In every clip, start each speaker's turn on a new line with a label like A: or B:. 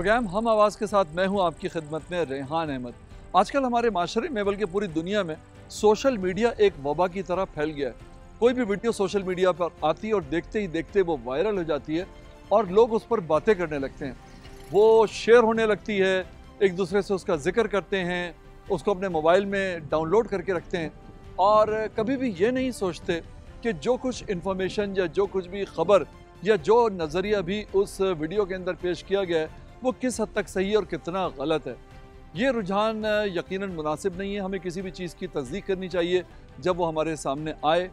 A: Programme हम आवाज़ के साथ मैं हूं आपकी खिदमत में रेहान अहमद। आजकल हमारे माशरे में बल्कि पूरी दुनिया में सोशल मीडिया एक वबा की तरह फैल गया है। कोई भी वीडियो सोशल मीडिया पर आती है और देखते ही देखते वो वायरल हो जाती है और लोग उस पर बातें करने लगते हैं, वो शेयर होने लगती है, एक दूसरे से उसका जिक्र करते हैं, उसको अपने मोबाइल में डाउनलोड करके रखते हैं और कभी भी ये नहीं सोचते कि जो कुछ इन्फॉर्मेशन या जो कुछ भी खबर या जो नज़रिया भी उस वीडियो के अंदर पेश किया गया है वो किस हद तक सही है और कितना गलत है। ये रुझान यकीनन मुनासिब नहीं है। हमें किसी भी चीज़ की तस्दीक करनी चाहिए जब वो हमारे सामने आए।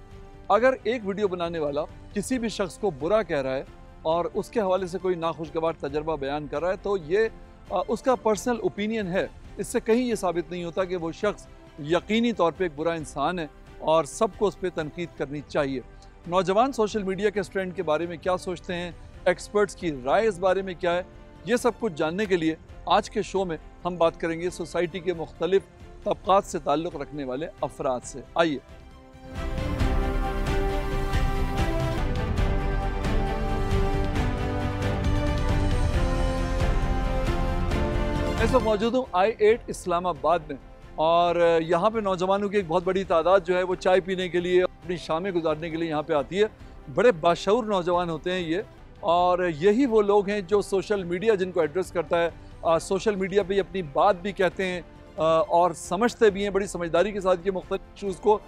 A: अगर एक वीडियो बनाने वाला किसी भी शख्स को बुरा कह रहा है और उसके हवाले से कोई नाखुशगवार तजर्बा बयान कर रहा है तो ये उसका पर्सनल ओपिनियन है। इससे कहीं ये साबित नहीं होता कि वो शख्स यकीनी तौर पर एक बुरा इंसान है और सबको उस पर तनकीद करनी चाहिए। नौजवान सोशल मीडिया के ट्रेंड के बारे में क्या सोचते हैं, एक्सपर्ट्स की राय इस बारे में क्या है, ये सब कुछ जानने के लिए आज के शो में हम बात करेंगे सोसाइटी के मुख्तलिफ तबकात से ताल्लुक़ रखने वाले अफराद से। आइए। इस वक्त मौजूद हूँ I8 इस्लामाबाद में और यहाँ पे नौजवानों की एक बहुत बड़ी तादाद जो है वो चाय पीने के लिए, अपनी शामें गुजारने के लिए यहाँ पे आती है। बड़े बाशऊर नौजवान होते हैं ये, और यही वो लोग हैं जो सोशल मीडिया जिनको एड्रेस करता है, सोशल मीडिया पे अपनी बात भी कहते हैं और समझते भी हैं, बड़ी समझदारी के साथ ये मुख्तलिफ इशूज़ को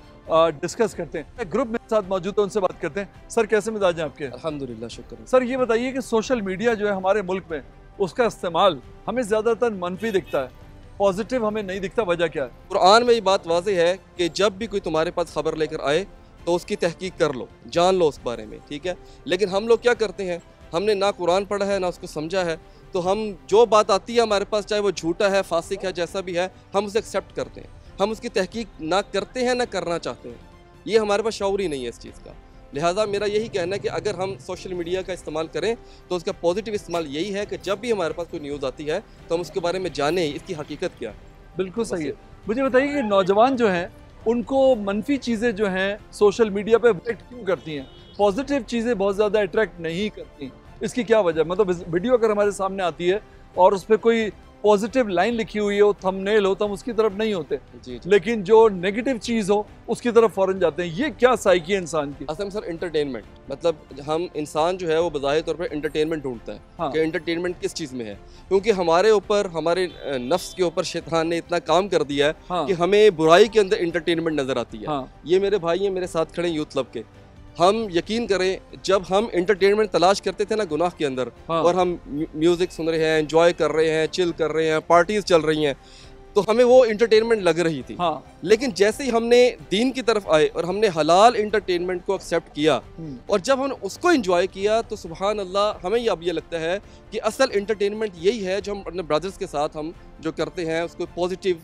A: डिस्कस करते हैं। ग्रुप में साथ मौजूद है, उनसे बात करते हैं। सर, कैसे मिजाज हैं आपके?
B: अल्हम्दुलिल्लाह, शुक्र।
A: सर, ये बताइए कि सोशल मीडिया जो है हमारे मुल्क में, उसका इस्तेमाल हमें ज़्यादातर मनफी दिखता है, पॉजिटिव हमें नहीं दिखता। वजह क्या है?
B: कुरान में ये बात वाज़ेह है कि जब भी कोई तुम्हारे पास खबर लेकर आए तो उसकी तहकीक कर लो, जान लो उस बारे में, ठीक है। लेकिन हम लोग क्या करते हैं, हमने ना कुरान पढ़ा है ना उसको समझा है, तो हम जो बात आती है हमारे पास, चाहे वो झूठा है, फासिक है, जैसा भी है, हम उसे एक्सेप्ट करते हैं। हम उसकी तहकीक ना करते हैं ना करना चाहते हैं। ये हमारे पास शऊर ही नहीं है इस चीज़ का। लिहाजा मेरा यही कहना है कि अगर हम सोशल मीडिया का इस्तेमाल करें तो उसका पॉजिटिव इस्तेमाल यही है कि जब भी हमारे पास कोई न्यूज़ आती है तो हम उसके बारे में जानें, इसकी हकीकत क्या है।
A: बिल्कुल सही है। मुझे बताइए कि नौजवान जो हैं उनको मनफी चीज़ें जो हैं सोशल मीडिया पे अट्रैक्ट क्यों करती हैं, पॉजिटिव चीज़ें बहुत ज़्यादा अट्रैक्ट नहीं करती? इसकी क्या वजह? मतलब वीडियो अगर हमारे सामने आती है और उस पर कोई पॉजिटिव लाइन लिखी हुई हो, थंबनेल हो, तो हम उसकी तरफ नहीं होते
B: जी।
A: लेकिन जो नेगेटिव चीज़ हो उसकी तरफ फ़ौरन जाते हैं। ये क्या साइकी है इंसान की?
B: असल में सर, एंटरटेनमेंट, मतलब हम इंसान जो है वो बज़ाहिर तौर पर एंटरटेनमेंट ढूंढता है।
A: हाँ।
B: कि एंटरटेनमेंट किस चीज़ में है, क्योंकि हमारे ऊपर, हमारे नफ्स के ऊपर शैतान ने इतना काम कर दिया है
A: हाँ।
B: कि हमें बुराई के अंदर एंटरटेनमेंट नज़र आती है।
A: हाँ।
B: ये मेरे भाई हैं, मेरे साथ खड़े यूथ क्लब के। हम यकीन करें, जब हम एंटरटेनमेंट तलाश करते थे ना गुनाह के अंदर,
A: हाँ।
B: और हम म्यूज़िक सुन रहे हैं, एंजॉय कर रहे हैं, चिल कर रहे हैं, पार्टीज़ चल रही हैं, तो हमें वो एंटरटेनमेंट लग रही थी।
A: हाँ।
B: लेकिन जैसे ही हमने दीन की तरफ आए और हमने हलाल एंटरटेनमेंट को एक्सेप्ट किया और जब हमने उसको एंजॉय किया तो सुभान अल्लाह, हमें अब ये लगता है कि असल एंटरटेनमेंट यही है जो हम अपने ब्रदर्स के साथ हम जो करते हैं उसको पॉजिटिव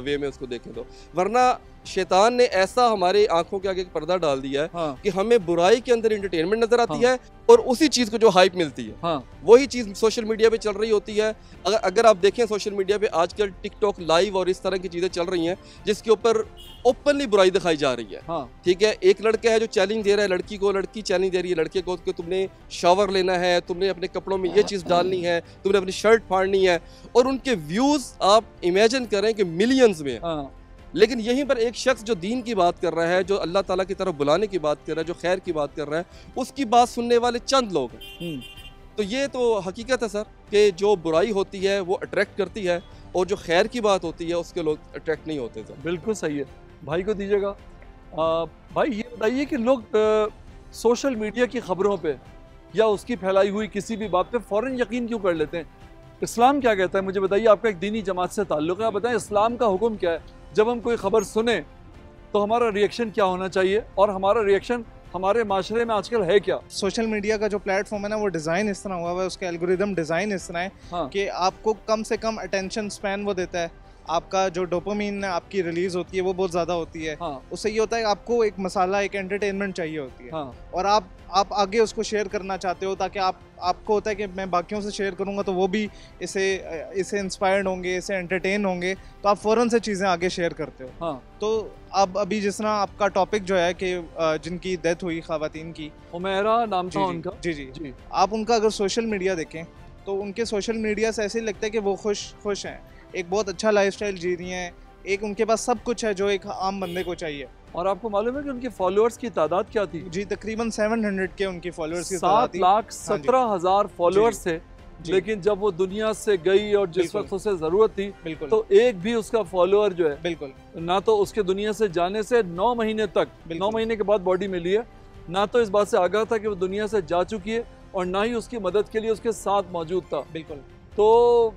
B: वे में उसको देखें। तो वरना शैतान ने ऐसा हमारे आंखों के आगे पर्दा डाल दिया है
A: हाँ।
B: कि हमें बुराई के अंदर एंटरटेनमेंट नजर आती
A: हाँ।
B: है और उसी चीज़ को जो हाइप मिलती है,
A: हाँ।
B: वही चीज़ सोशल मीडिया पे चल रही होती है। अगर आप देखें सोशल मीडिया पे आजकल टिकटॉक लाइव और इस तरह की चीज़ें चल रही हैं जिसके ऊपर ओपनली बुराई दिखाई जा रही है।
A: हाँ।
B: ठीक है, एक लड़का है जो चैलेंज दे रहा है लड़की को, लड़की चैलेंज दे रही है लड़के को कि तुमने शावर लेना है, तुमने अपने कपड़ों में ये चीज़ डालनी है, तुमने अपनी शर्ट फाड़नी है, और उनके व्यूज़ आप इमेजिन करें कि मिलियंस में।
A: हाँ।
B: लेकिन यहीं पर एक शख्स जो दीन की बात कर रहा है, जो अल्लाह ताला की तरफ बुलाने की बात कर रहा है, जो खैर की बात कर रहा है, उसकी बात सुनने वाले चंद लोग हैं। तो ये तो हकीकत है सर कि जो बुराई होती है वो अट्रैक्ट करती है और जो खैर की बात होती है उसके लोग अट्रैक्ट नहीं होते सर।
A: बिल्कुल सही है। भाई को दीजिएगा। भाई ये बताइए कि लोग सोशल मीडिया की खबरों पे या उसकी फैलाई हुई किसी भी बात पे फ़ौरन यकीन क्यों कर लेते हैं? इस्लाम क्या कहता है? मुझे बताइए, आपका एक दीनी जमात से ताल्लुक़ है, आप बताएं इस्लाम का हुक्म क्या है? जब हम कोई ख़बर सुने तो हमारा रिएक्शन क्या होना चाहिए और हमारा रिएक्शन हमारे माशरे में आजकल है क्या?
C: सोशल मीडिया का जो प्लेटफॉर्म है ना, वो डिज़ाइन इस तरह हुआ है, उसका एल्गोरिदम डिज़ाइन इस तरह है
A: हाँ।
C: कि आपको कम से कम अटेंशन स्पैन वो देता है। आपका जो डोपामिन आपकी रिलीज़ होती है वो बहुत ज़्यादा होती है।
A: हाँ।
C: उससे ये होता है कि आपको एक मसाला, एक एंटरटेनमेंट चाहिए होती है।
A: हाँ।
C: और आप आगे उसको शेयर करना चाहते हो ताकि आपको होता है कि मैं बाकियों से शेयर करूंगा तो वो भी इसे इंस्पायर्ड होंगे, इसे एंटरटेन होंगे, तो आप फ़ौरन से चीज़ें आगे शेयर करते हो।
A: हाँ।
C: तो अब अभी जिस तरह आपका टॉपिक जो है कि जिनकी डेथ हुई ख़वातीन की,
A: उमेरा नाम था उनका।
C: जी जी
A: जी।
C: आप उनका अगर सोशल मीडिया देखें तो उनके सोशल मीडिया से ऐसे ही लगता है कि वो खुश हैं, एक बहुत अच्छा लाइफस्टाइल जी रही हैं, एक उनके पास सब कुछ है जो एक आम बंदे को चाहिए।
A: और आपको मालूम है कि उनके फॉलोअर्स की तादाद क्या थी?
C: जी तकरीबन 700 के उनके फॉलोअर्स की तादाद थी।
A: 7,17,000 फॉलोअर्स थे।
C: जी।
A: लेकिन जब वो दुनिया से गई और जिस
C: बिल्कुल।
A: वक्त उसे जरूरत थी,
C: बिल्कुल
A: तो एक भी उसका फॉलोअर जो है,
C: बिल्कुल
A: ना तो उसके दुनिया से जाने से 9 महीने तक, 9 महीने के बाद बॉडी मिली है, ना तो इस बात से आगाह था कि वो दुनिया से जा चुकी है, और ना ही उसकी मदद के लिए उसके साथ मौजूद था।
C: बिल्कुल।
A: तो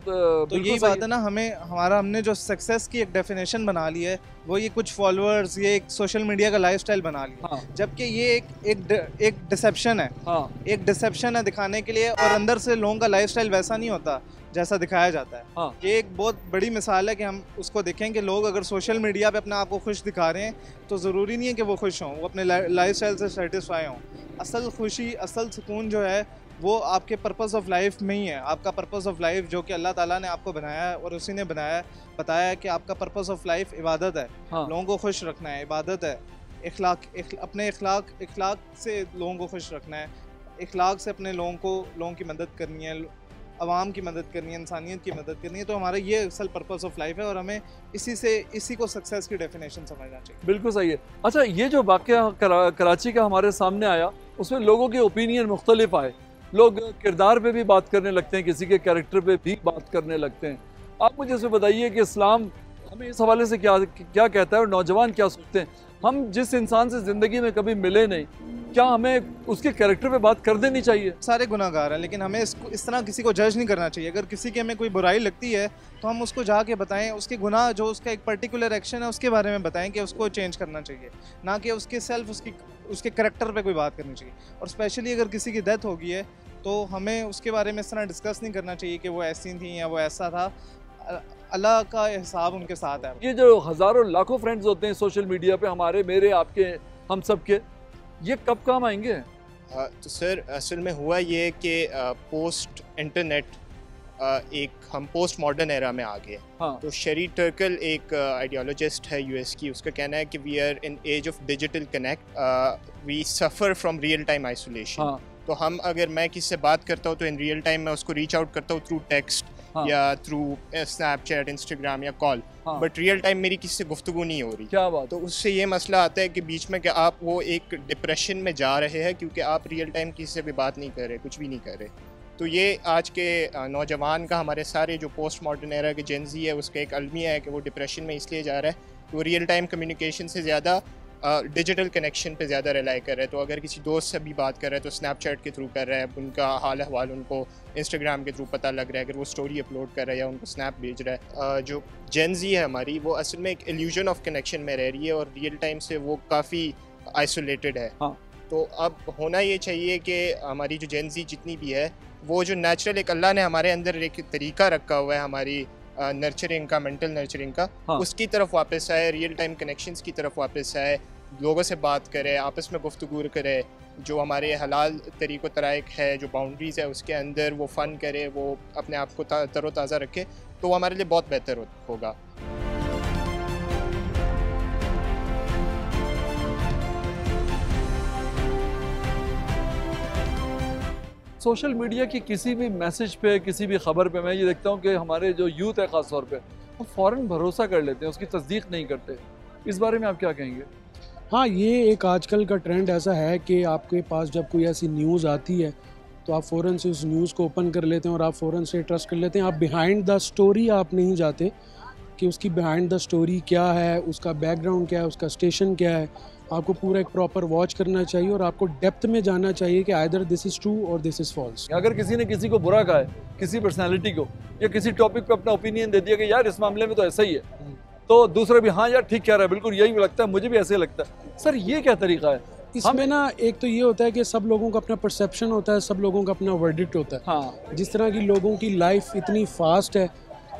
C: तो यही बात है ना, हमने जो सक्सेस की एक डेफिनेशन बना ली है, वो ये कुछ फॉलोअर्स, ये एक सोशल मीडिया का लाइफस्टाइल बना लिया।
A: हाँ,
C: जबकि ये एक डिसेप्शन है।
A: हाँ,
C: एक डिसेप्शन है दिखाने के लिए, और अंदर से लोगों का लाइफस्टाइल वैसा नहीं होता जैसा दिखाया जाता है।
A: हाँ।
C: ये एक बहुत बड़ी मिसाल है कि हम उसको देखें कि लोग अगर सोशल मीडिया पे अपने आप को खुश दिखा रहे हैं, तो ज़रूरी नहीं है कि वो खुश हों, वो अपने लाइफस्टाइल से सेटिस्फाई हों। असल खुशी, असल सुकून जो है वो आपके पर्पस ऑफ लाइफ में ही है। आपका पर्पस ऑफ लाइफ जो कि अल्लाह ताला ने आपको बनाया है, और उसी ने बताया है कि आपका पर्पस ऑफ लाइफ इबादत है।
A: हाँ।
C: लोगों को खुश रखना है, इबादत है। अपने इखलाक से लोगों को खुश रखना है, इखलाक से अपने लोगों की मदद करनी है, अवाम की मदद करनी है, इंसानियत की मदद करनी है। तो हमारा ये असल पर्पस ऑफ लाइफ है, और हमें इसी को सक्सेस की डेफिनेशन समझना चाहिए।
A: बिल्कुल सही है। अच्छा, ये जो वाक़या कराची का हमारे सामने आया, उसमें लोगों के ओपिनियन मुख्तलिफ आए। लोग किरदार पे भी बात करने लगते हैं, किसी के कैरेक्टर पे भी बात करने लगते हैं। आप मुझे इसमें बताइए कि इस्लाम हमें इस हवाले से क्या कहता है, और नौजवान क्या सोचते हैं? हम जिस इंसान से ज़िंदगी में कभी मिले नहीं, क्या हमें उसके कैरेक्टर पे बात कर देनी चाहिए?
C: सारे गुनाहगार हैं, लेकिन हमें इस तरह किसी को जज नहीं करना चाहिए। अगर किसी के हमें कोई बुराई लगती है, तो हम उसको जाके बताएं, उसके गुनाह जो उसका एक पर्टिकुलर एक्शन है उसके बारे में बताएं कि उसको चेंज करना चाहिए, ना कि उसके करैक्टर पे कोई बात करनी चाहिए। और स्पेशली अगर किसी की डेथ हो गई है, तो हमें उसके बारे में इस तरह डिस्कस नहीं करना चाहिए कि वो ऐसी थी या वो ऐसा था। अल्लाह का हिसाब उनके साथ है।
A: ये जो हज़ारों लाखों फ्रेंड्स होते हैं सोशल मीडिया पे, हमारे, मेरे, आपके, हम सब के, ये कब काम आएंगे?
D: तो सर असल में हुआ ये कि पोस्ट इंटरनेट हम पोस्ट मॉडर्न एरा में आ गए।
A: हाँ।
D: तो शेरी टर्कल एक आइडियोलॉजिस्ट है यूएस की, उसका कहना है कि we are in age of digital connect, we suffer from real time isolation.
A: हाँ।
D: तो अगर मैं किसी से बात करता हूँ तो इन रियल टाइम मैं उसको रीच आउट करता हूँ थ्रू टेक्स्ट,
A: हाँ।
D: या थ्रू स्नैपचैट, इंस्टाग्राम या कॉल,
A: हाँ।
D: बट रियल टाइम मेरी किसी से गुफ्तगू नहीं हो रही।
A: क्या बात?
D: तो उससे ये मसला आता है कि बीच में कि आप वो एक डिप्रेशन में जा रहे हैं, क्योंकि आप रियल टाइम किसी से भी बात नहीं कर रहे, कुछ भी नहीं कर रहे। तो ये आज के नौजवान का, हमारे सारे जो पोस्ट मॉडर्न एरा के जेनजी है, उसका एक अलमिया है कि वो डिप्रेशन में इसलिए जा रहा है कि वो रियल टाइम कम्युनिकेशन से ज़्यादा डिजिटल कनेक्शन पे ज़्यादा रिलाई कर रहा है। तो अगर किसी दोस्त से भी बात कर रहा है तो स्नैपचैट के थ्रू कर रहा है, उनका हाल अहवाल उनको इंस्टाग्राम के थ्रू पता लग रहा है, अगर वो स्टोरी अपलोड कर रहा है या उनको स्नैप भेज रहा है। जो जेनजी है हमारी, वो असल में एक इल्यूजन ऑफ कनेक्शन में रह रही है, और रियल टाइम से वो काफ़ी आइसोलेटेड है।
A: हाँ।
D: तो अब होना ये चाहिए कि हमारी जो जेनजी जितनी भी है, वो जो नेचुरल एक अल्लाह ने हमारे अंदर एक तरीका रखा हुआ है हमारी नर्चरिंग का, मेंटल नर्चरिंग का,
A: हाँ।
D: उसकी तरफ वापस आए, रियल टाइम कनेक्शंस की तरफ वापस आए, लोगों से बात करे, आपस में गुफ्तगू करे, जो हमारे हलाल तरीक़ो तराइक है, जो बाउंड्रीज़ है उसके अंदर वो फ़न करे, वो अपने आप को तरोताज़ा रखे, तो वो हमारे लिए बहुत बेहतर होगा।
A: सोशल मीडिया की किसी भी मैसेज पे, किसी भी खबर पे मैं ये देखता हूँ कि हमारे जो यूथ है ख़ास तौर पे, वो फ़ौरन भरोसा कर लेते हैं, उसकी तस्दीक नहीं करते। इस बारे में आप क्या कहेंगे?
E: हाँ, ये एक आजकल का ट्रेंड ऐसा है कि आपके पास जब कोई ऐसी न्यूज़ आती है तो आप फ़ौरन से उस न्यूज़ को ओपन कर लेते हैं और आप फ़ौरन से ट्रस्ट कर लेते हैं। आप बिहाइंड द स्टोरी आप नहीं जाते कि उसकी बिहाइंड द स्टोरी क्या है, उसका बैकग्राउंड क्या है, उसका स्टेशन क्या है। आपको पूरा एक प्रॉपर वॉच करना चाहिए और आपको डेप्थ में जानना चाहिए कि आइदर दिस इज़ ट्रू और दिस इज़ फॉल्स।
A: अगर किसी ने किसी को बुरा कहा है, किसी पर्सनैलिटी को, या किसी टॉपिक पे अपना ओपिनियन दे दिया कि यार इस मामले में तो ऐसा ही है, तो दूसरा भी हाँ यार ठीक कह रहा है, बिल्कुल यही लगता है, मुझे भी ऐसे लगता है। सर ये क्या तरीका है?
E: इसमें ना एक तो ये होता है कि सब लोगों का अपना परसेप्शन होता है, सब लोगों का अपना वर्डिक्ट होता है।
A: हाँ।
E: जिस तरह की लोगों की लाइफ इतनी फास्ट है,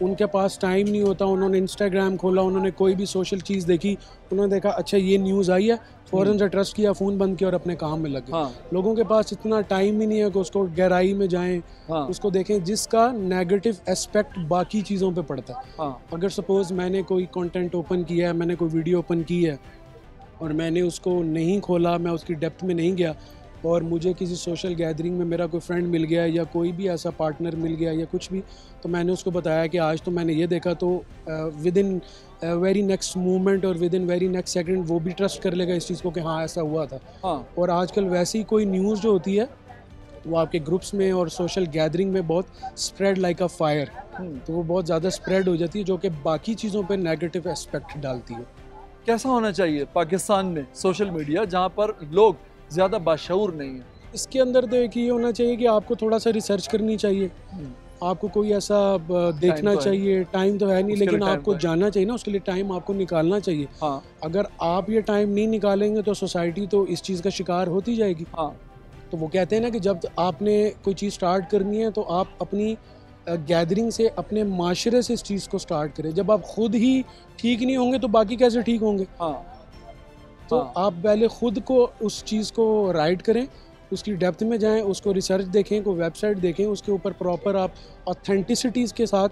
E: उनके पास टाइम नहीं होता, उन्होंने इंस्टाग्राम खोला, उन्होंने कोई भी सोशल चीज़ देखी, उन्होंने देखा अच्छा ये न्यूज़ आई है, फ़ौरन से ट्रस्ट किया, फ़ोन बंद किया और अपने काम में लग गए।
A: हाँ।
E: लोगों के पास इतना टाइम ही नहीं है कि उसको गहराई में जाएं,
A: हाँ।
E: उसको देखें जिसका नेगेटिव एस्पेक्ट बाकी चीज़ों पे पड़ता है।
A: हाँ।
E: अगर सपोज़ मैंने कोई कंटेंट ओपन किया है, मैंने कोई वीडियो ओपन की है और मैंने उसको नहीं खोला, मैं उसकी डेप्थ में नहीं गया, और मुझे किसी सोशल गैदरिंग में मेरा कोई फ्रेंड मिल गया या कोई भी ऐसा पार्टनर मिल गया या कुछ भी, तो मैंने उसको बताया कि आज तो मैंने ये देखा, तो within very next movement और within very next second वो भी ट्रस्ट कर लेगा इस चीज़ को कि हाँ ऐसा हुआ था।
A: हाँ,
E: और आजकल वैसी कोई न्यूज़ जो होती है वो आपके ग्रुप्स में और सोशल गैदरिंग में बहुत स्प्रेड लाइक अ फायर, तो वो बहुत ज़्यादा स्प्रेड हो जाती है जो कि बाकी चीज़ों पे नेगेटिव एस्पेक्ट डालती है।
A: कैसा होना चाहिए पाकिस्तान में सोशल मीडिया जहाँ पर लोग ज़्यादा बाशऊर नहीं है?
E: इसके अंदर तो एक ये होना चाहिए कि आपको थोड़ा सा रिसर्च करनी चाहिए, आपको कोई ऐसा देखना
A: तो है
E: चाहिए, टाइम तो है नहीं,
A: उसके लिए
E: लेकिन
A: टाइम
E: आपको
A: तो है।
E: जानना चाहिए ना, उसके लिए टाइम आपको निकालना चाहिए।
A: हाँ
E: अगर आप ये टाइम नहीं निकालेंगे तो सोसाइटी तो इस चीज़ का शिकार होती जाएगी।
A: हाँ,
E: तो वो कहते हैं ना कि जब आपने कोई चीज़ स्टार्ट करनी है तो आप अपनी गैदरिंग से, अपने माशरे से इस चीज़ को स्टार्ट करें। जब आप खुद ही ठीक नहीं होंगे तो बाकी कैसे ठीक होंगे?
A: हाँ
E: तो
A: हाँ।
E: आप पहले खुद को उस चीज़ को राइट करें, उसकी डेप्थ में जाएं, उसको रिसर्च देखें, कोई वेबसाइट देखें, उसके ऊपर प्रॉपर आप ऑथेंटिसिटीज़ के साथ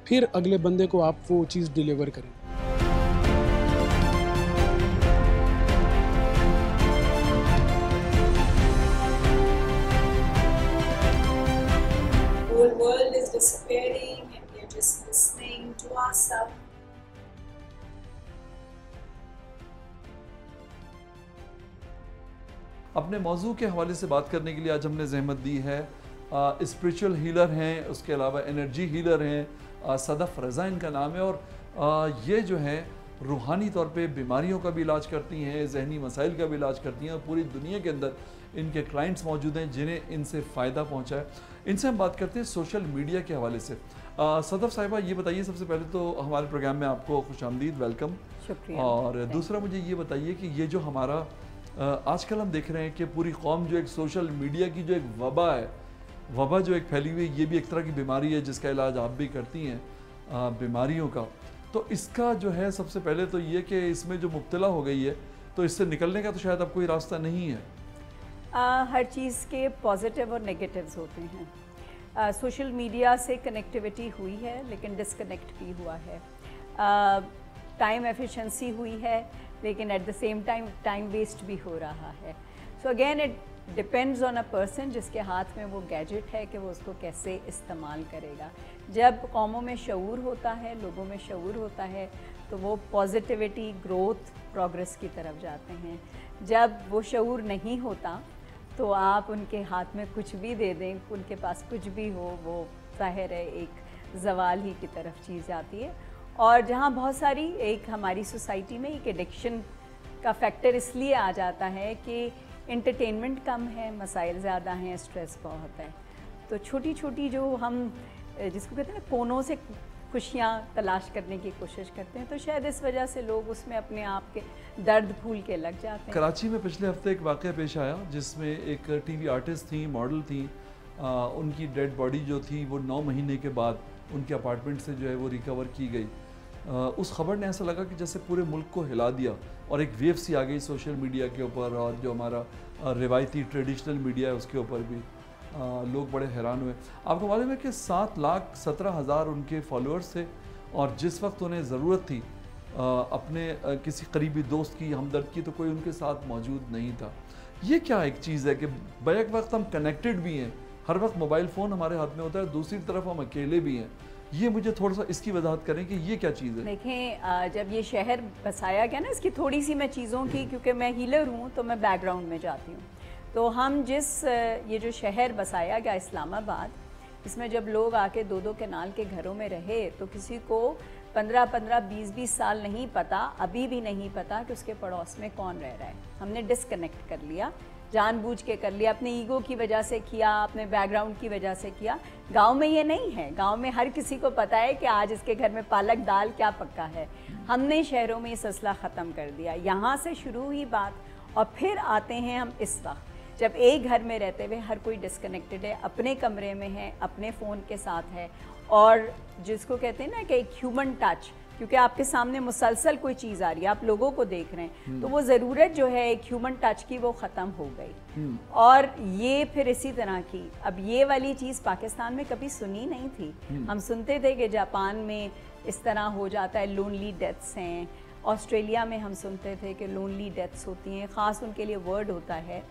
E: फिर अगले बंदे को आप वो चीज़ डिलीवर करें।
F: Whole world is disappearing and we are just listening to ourselves.
A: अपने मौजू के हवाले से बात करने के लिए आज हमने जहमत दी है। स्पिरिचुअल हीलर हैं, उसके अलावा एनर्जी हीलर हैं, सदफ़ रज़ा इनका नाम है, और ये जो है रूहानी तौर पे बीमारियों का भी इलाज करती हैं, जहनी मसाइल का भी इलाज करती हैं, और पूरी दुनिया के अंदर इनके क्लाइंट्स मौजूद हैं जिन्हें इनसे फ़ायदा पहुंचा है। इनसे हम बात करते हैं सोशल मीडिया के हवाले से। सदफ़ साहिबा, ये बताइए, सबसे पहले तो हमारे प्रोग्राम में आपको खुशामदीद, वेलकम।
G: शुक्रिया।
A: और दूसरा मुझे ये बताइए कि ये जो हमारा आजकल हम देख रहे हैं कि पूरी कौम जो एक सोशल मीडिया की जो एक वबा है, वबा जो एक फैली हुई है, ये भी एक तरह की बीमारी है जिसका इलाज आप भी करती हैं बीमारियों का। तो इसका जो है सबसे पहले तो ये कि इसमें जो मुब्तला हो गई है तो इससे निकलने का तो शायद अब कोई रास्ता नहीं है।
G: हर चीज़ के पॉजिटिव और नेगेटिव्स होते हैं। सोशल मीडिया से कनेक्टिविटी हुई है लेकिन डिसकनेक्ट भी हुआ है। टाइम एफिशिएंसी हुई है लेकिन at the same time waste भी हो रहा है। So again it depends on a person जिसके हाथ में वो गैजेट है कि वो उसको कैसे इस्तेमाल करेगा। जब कौमों में शऊर होता है, लोगों में शऊर होता है, तो वो पॉजिटिविटी, ग्रोथ, प्रोग्रेस की तरफ जाते हैं। जब वो शऊर नहीं होता तो आप उनके हाथ में कुछ भी दे दें, उनके पास कुछ भी हो, वो ज़ाहिर है एक जवाल ही की तरफ चीज़ आती है। और जहाँ बहुत सारी एक हमारी सोसाइटी में एक एडिक्शन का फैक्टर इसलिए आ जाता है कि एंटरटेनमेंट कम है, मसाइल ज़्यादा हैं, स्ट्रेस बहुत है। तो छोटी छोटी जो हम जिसको कहते हैं ना कोनों से खुशियाँ तलाश करने की कोशिश करते हैं, तो शायद इस वजह से लोग उसमें अपने आप के दर्द भूल के लग जाते हैं।
A: कराची में पिछले हफ्ते एक वाक़या पेश आया जिसमें एक टीवी आर्टिस्ट थी, मॉडल थी, उनकी डेड बॉडी जो थी वो 9 महीने के बाद उनके अपार्टमेंट से जो है वो रिकवर की गई। उस खबर ने ऐसा लगा कि जैसे पूरे मुल्क को हिला दिया और एक वेव सी आ गई सोशल मीडिया के ऊपर, और जो हमारा रिवायती ट्रेडिशनल मीडिया है उसके ऊपर भी लोग बड़े हैरान हुए। आपको मालूम है कि 7,17,000 उनके फॉलोअर्स थे, और जिस वक्त उन्हें ज़रूरत थी अपने किसी करीबी दोस्त की, हमदर्द की, तो कोई उनके साथ मौजूद नहीं था। ये क्या एक चीज़ है कि बैक वक्त हम कनेक्टेड भी हैं, हर वक्त मोबाइल फ़ोन हमारे हाथ में होता है, दूसरी तरफ हम अकेले भी हैं। ये मुझे थोड़ा सा इसकी वजाहत करें कि ये क्या चीज़ है।
G: देखें, जब ये शहर बसाया गया ना, इसकी थोड़ी सी मैं चीज़ों की, क्योंकि मैं हीलर हूँ तो मैं बैकग्राउंड में जाती हूँ। तो हम ये जो शहर बसाया गया इस्लामाबाद, इसमें जब लोग आके 2-2 केनाल के घरों में रहे तो किसी को 15-15, 20-20 साल नहीं पता, अभी भी नहीं पता कि उसके पड़ोस में कौन रह रहा है। हमने डिस्कनेक्ट कर लिया, जानबूझ के कर लिया, अपने ईगो की वजह से किया, अपने बैकग्राउंड की वजह से किया। गांव में ये नहीं है, गांव में हर किसी को पता है कि आज इसके घर में पालक दाल क्या पक्का है। हमने शहरों में ये सिलसिला ख़त्म कर दिया। यहाँ से शुरू हुई बात, और फिर आते हैं हम इस वक्त जब एक घर में रहते हुए हर कोई डिस्कनेक्टेड है, अपने कमरे में है, अपने फ़ोन के साथ है, और जिसको कहते हैं ना कि एक ह्यूमन टच, क्योंकि आपके सामने मुसलसल कोई चीज़ आ रही है, आप लोगों को देख रहे हैं, तो वो ज़रूरत जो है एक ह्यूमन टच की वो ख़त्म हो गई। और ये फिर इसी तरह की, अब ये वाली चीज़ पाकिस्तान में कभी सुनी नहीं थी। हम सुनते थे कि जापान में इस तरह हो जाता है, लोनली डेथ्स हैं, ऑस्ट्रेलिया में हम सुनते थे कि लोनली डेथ्स होती हैं, ख़ास उनके लिए वर्ड होता है।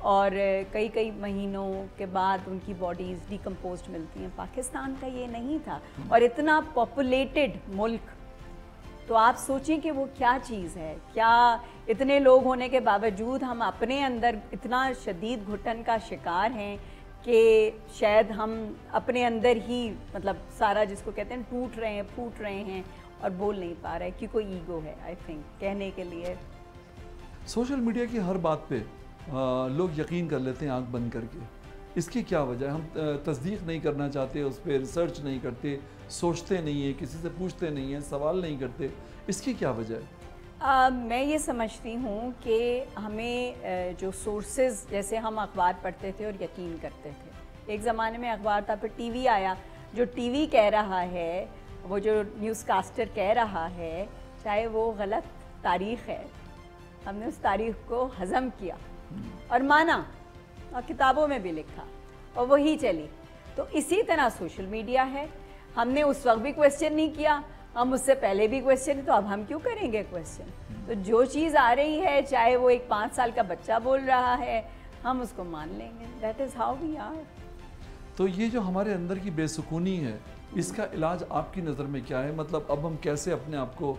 G: और कई कई महीनों के बाद उनकी बॉडीज़ डिकम्पोज्ड मिलती हैं। पाकिस्तान का ये नहीं था, और इतना पॉपुलेटेड मुल्क, तो आप सोचें कि वो क्या चीज़ है। क्या इतने लोग होने के बावजूद हम अपने अंदर इतना शदीद घुटन का शिकार हैं कि शायद हम अपने अंदर ही मतलब सारा जिसको कहते हैं टूट रहे हैं, फूट रहे हैं और बोल नहीं पा रहे कि कोई ईगो है आई थिंक कहने के लिए।
A: सोशल मीडिया की हर बात पे लोग यकीन कर लेते हैं आंख बंद करके। इसकी क्या वजह है? हम तस्दीक नहीं करना चाहते, उस पर रिसर्च नहीं करते, सोचते नहीं हैं, किसी से पूछते नहीं हैं, सवाल नहीं करते। इसकी क्या वजह है?
G: मैं ये समझती हूँ कि हमें जो सोर्सेज, जैसे हम अखबार पढ़ते थे और यकीन करते थे, एक ज़माने में अखबार था, फिर टीवी आया, जो टीवी कह रहा है, वो जो न्यूज़ कास्टर कह रहा है, चाहे वो गलत तारीख़ है, हमने उस तारीख़ को हज़म किया और माना और किताबों में भी लिखा और वही चली। तो इसी तरह सोशल मीडिया है, हमने उस वक्त भी क्वेश्चन नहीं किया, हम उससे पहले भी क्वेश्चन, तो अब हम क्यों करेंगे क्वेश्चन? तो जो चीज़ आ रही है, चाहे वो एक 5 साल का बच्चा बोल रहा है, हम उसको मान लेंगे। That is how we are.
A: तो ये जो हमारे अंदर की बेसुकूनी है, इसका इलाज आपकी नज़र में क्या है? मतलब अब हम कैसे अपने आप को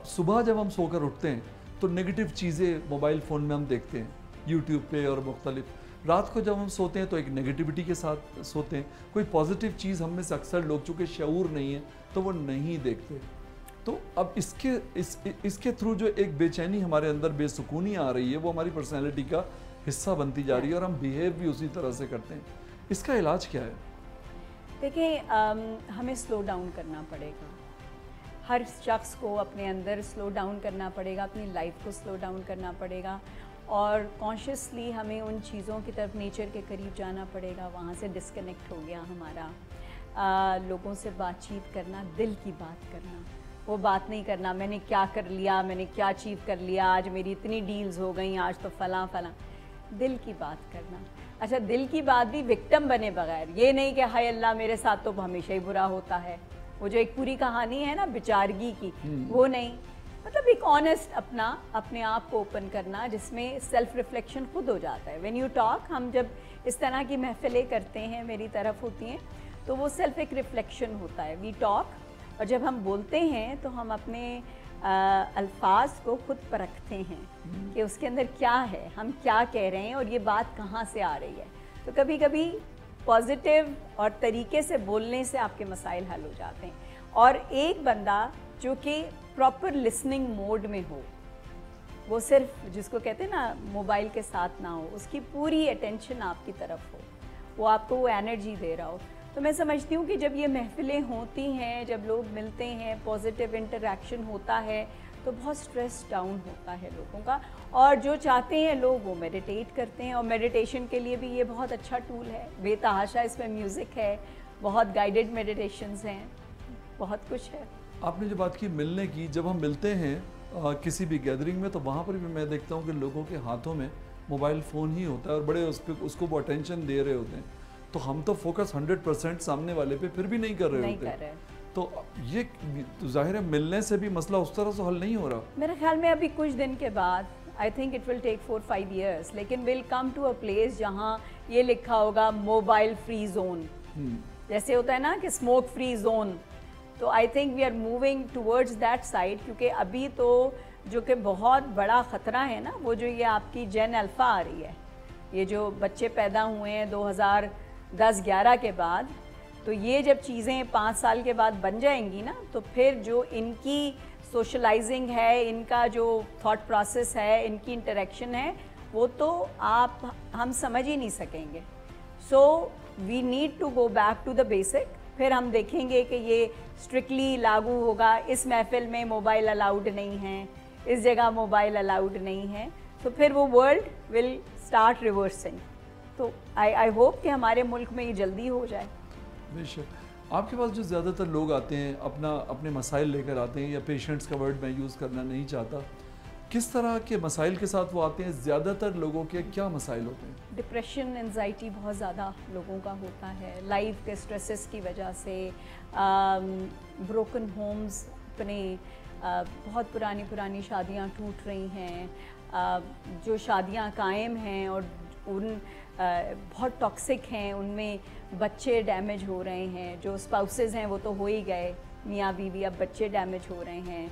A: सुबह जब हम सोकर उठते हैं तो नेगेटिव चीज़ें मोबाइल फ़ोन में हम देखते हैं, यूट्यूब पे और मुख्तलिफ। रात को जब हम सोते हैं तो एक नेगेटिविटी के साथ सोते हैं। कोई पॉजिटिव चीज़ हम में से अक्सर लोग, चूँकि शऊर नहीं है तो वो नहीं देखते। तो अब इसके थ्रू जो एक बेचैनी हमारे अंदर, बेसुकूनी आ रही है, वो हमारी पर्सनैलिटी का हिस्सा बनती जा रही है और हम बिहेव भी उसी तरह से करते हैं। इसका इलाज क्या है?
G: देखिए, हमें स्लो डाउन करना पड़ेगा। हर शख्स को अपने अंदर स्लो डाउन करना पड़ेगा, अपनी लाइफ को स्लो डाउन करना पड़ेगा और कॉन्शियसली हमें उन चीज़ों की तरफ, नेचर के करीब जाना पड़ेगा। वहाँ से डिस्कनेक्ट हो गया हमारा। लोगों से बातचीत करना, दिल की बात करना, वो बात नहीं करना मैंने क्या कर लिया, मैंने क्या अचीव कर लिया, आज मेरी इतनी डील्स हो गई, आज तो फलां फलां। दिल की बात करना। अच्छा, दिल की बात भी विक्टिम बने बगैर, ये नहीं कि हाय अल्लाह मेरे साथ तो हमेशा ही बुरा होता है, वो जो एक पूरी कहानी है ना बेचारगी की, वो नहीं। मतलब एक ऑनेस्ट अपने आप को ओपन करना, जिसमें सेल्फ रिफ्लेक्शन खुद हो जाता है। व्हेन यू टॉक, हम जब इस तरह की महफिलें करते हैं, मेरी तरफ होती हैं, तो वो सेल्फ एक रिफ्लेक्शन होता है। वी टॉक, और जब हम बोलते हैं तो हम अपने अल्फाज को खुद परखते हैं कि उसके अंदर क्या है, हम क्या कह रहे हैं और ये बात कहाँ से आ रही है। तो कभी कभी पॉजिटिव और तरीके से बोलने से आपके मसाइल हल हो जाते हैं। और एक बंदा जो कि प्रॉपर लिसनिंग मोड में हो, वो सिर्फ जिसको कहते हैं ना मोबाइल के साथ ना हो, उसकी पूरी अटेंशन आपकी तरफ हो, वो आपको वो एनर्जी दे रहा हो। तो मैं समझती हूँ कि जब ये महफिलें होती हैं, जब लोग मिलते हैं, पॉजिटिव इंटरेक्शन होता है, तो बहुत स्ट्रेस डाउन होता है लोगों का। और जो चाहते हैं लोग वो मेडिटेट करते हैं, और मेडिटेशन के लिए भी ये बहुत अच्छा टूल है। बेतहाशा इसमें म्यूज़िक है, बहुत गाइडेड मेडिटेशंस हैं, बहुत कुछ है।
A: आपने जो बात की मिलने की, जब हम मिलते हैं किसी भी गैदरिंग में, तो वहाँ पर भी मैं देखता हूँ कि लोगों के हाथों में मोबाइल फ़ोन ही होता है और बड़े उसको वो अटेंशन दे रहे होते हैं। तो हम तो फोकस 100% सामने वाले पे फिर भी नहीं कर रहे होते। तो ये तो जाहिर है मिलने से भी मसला उस तरह से हल नहीं हो रहा।
G: मेरे ख्याल में अभी कुछ दिन के बाद, I think it will take 4-5 years, लेकिन will come to a place जहाँ ये लिखा होगा मोबाइल फ्री जोन। जैसे होता है ना कि स्मोक फ्री जोन, तो I think we are moving towards that side. क्योंकि अभी तो जो कि बहुत बड़ा ख़तरा है ना, वो जो ये आपकी जेन अल्फ़ा आ रही है, ये जो बच्चे पैदा हुए हैं 2010-11 के बाद, तो ये जब चीज़ें 5 साल के बाद बन जाएंगी ना, तो फिर जो इनकी सोशलाइजिंग है, इनका जो थॉट प्रोसेस है, इनकी इंटरेक्शन है, वो तो हम समझ ही नहीं सकेंगे। So we need to go back to the basic. फिर हम देखेंगे कि ये स्ट्रिक्टली लागू होगा, इस महफिल में मोबाइल अलाउड नहीं है, इस जगह मोबाइल अलाउड नहीं है, तो फिर वो वर्ल्ड विल स्टार्ट रिवर्सिंग। तो आई होप कि हमारे मुल्क में ये जल्दी हो जाए।
A: बेशक। आपके पास जो ज़्यादातर लोग आते हैं अपने मसाइल लेकर आते हैं, या पेशेंट्स का वर्ड मैं यूज़ करना नहीं चाहता, किस तरह के मसाइल के साथ वो आते हैं? ज़्यादातर लोगों के क्या मसाइल होते हैं?
G: डिप्रेशन, एंजाइटी बहुत ज़्यादा लोगों का होता है, लाइफ के स्ट्रेसेस की वजह से, ब्रोकन होम्स, अपने बहुत पुरानी पुरानी शादियां टूट रही हैं, जो शादियां कायम हैं और उन बहुत टॉक्सिक हैं, उनमें बच्चे डैमेज हो रहे हैं। जो स्पाउसेस हैं वो तो हो ही गए, मियाँ बीवी, अब बच्चे डैमेज हो रहे हैं।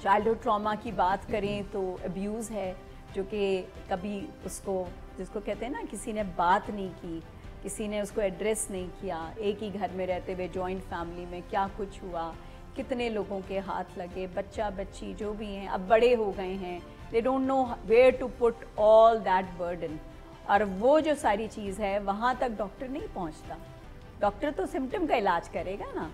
G: चाइल्डहुड ट्रॉमा की बात करें तो अब्यूज़ है, जो कि कभी उसको, जिसको कहते हैं ना, किसी ने बात नहीं की, किसी ने उसको एड्रेस नहीं किया। एक ही घर में रहते हुए जॉइंट फैमिली में क्या कुछ हुआ, कितने लोगों के हाथ लगे, बच्चा बच्ची जो भी हैं अब बड़े हो गए हैं, they don't know where to put all that burden. और वो जो सारी चीज़ है वहाँ तक डॉक्टर नहीं पहुँचता। डॉक्टर तो सिम्टम का इलाज करेगा ना,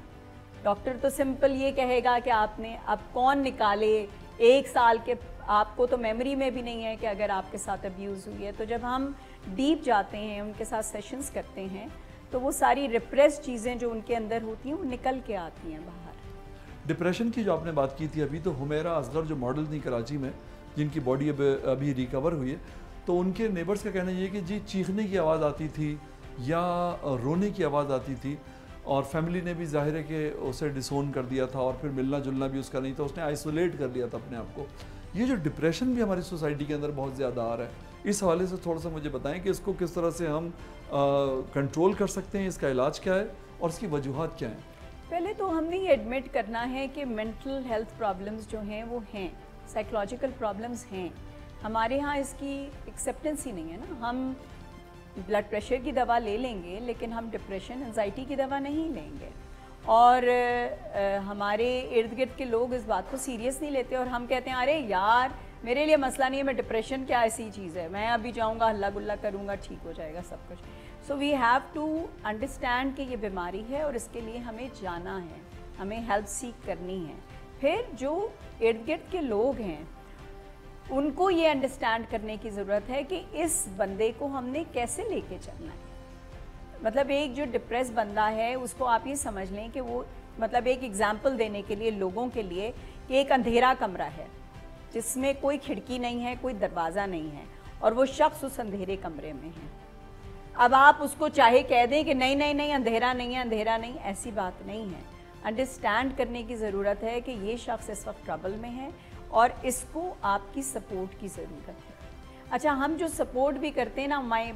G: डॉक्टर तो सिंपल ये कहेगा कि आपने अब कौन निकाले, 1 साल के, आपको तो मेमोरी में भी नहीं है कि अगर आपके साथ अब्यूज़ हुई है। तो जब हम डीप जाते हैं, उनके साथ सेशंस करते हैं, तो वो सारी रिप्रेस चीज़ें जो उनके अंदर होती हैं वो निकल के आती हैं बाहर।
A: डिप्रेशन की जो आपने बात की थी अभी, तो हुमैरा असगर जो मॉडल थी कराची में, जिनकी बॉडी अभी रिकवर हुई है, तो उनके नेबर्स का कहना ये है कि जी चीखने की आवाज़ आती थी या रोने की आवाज़ आती थी, और फैमिली ने भी जाहिर है कि उसे डिसोन कर दिया था, और फिर मिलना जुलना भी उसका नहीं था, उसने आइसोलेट कर लिया था अपने आप को। ये जो डिप्रेशन भी हमारी सोसाइटी के अंदर बहुत ज़्यादा आ रहा है, इस हवाले से थोड़ा सा मुझे बताएं कि इसको किस तरह से हम कंट्रोल कर सकते हैं, इसका इलाज क्या है और इसकी वजूहात क्या हैं।
G: पहले तो हमने ये एडमिट करना है कि मेंटल हेल्थ प्रॉब्लम्स जो हैं वो हैं, साइकोलॉजिकल प्रॉब्लम्स हैं। हमारे यहाँ इसकी एक्सेप्टेंस ही नहीं है ना। हम ब्लड प्रेशर की दवा ले लेंगे, लेकिन हम डिप्रेशन, एंजाइटी की दवा नहीं लेंगे। और हमारे इर्द गिर्द के लोग इस बात को सीरियस नहीं लेते, और हम कहते हैं अरे यार मेरे लिए मसला नहीं है, मैं डिप्रेशन क्या ऐसी चीज़ है, मैं अभी जाऊँगा हल्ला गुल्ला करूँगा ठीक हो जाएगा सब कुछ। So we have to understand कि ये बीमारी है और इसके लिए हमें जाना है, हमें हेल्प सीख करनी है। फिर जो इर्द गिर्द के लोग हैं उनको ये अंडरस्टैंड करने की ज़रूरत है कि इस बंदे को हमने कैसे लेके चलना है। मतलब एक जो डिप्रेस बंदा है उसको आप ये समझ लें कि वो, मतलब एक एग्जांपल देने के लिए लोगों के लिए, कि एक अंधेरा कमरा है जिसमें कोई खिड़की नहीं है, कोई दरवाज़ा नहीं है, और वो शख्स उस अंधेरे कमरे में है। अब आप उसको चाहे कह दें कि नहीं नहीं नहीं अंधेरा नहीं है, अंधेरा नहीं, ऐसी बात नहीं है। अंडरस्टैंड करने की ज़रूरत है कि ये शख्स इस वक्त ट्रबल में है और इसको आपकी सपोर्ट की ज़रूरत है। अच्छा, हम जो सपोर्ट भी करते हैं ना, माएँ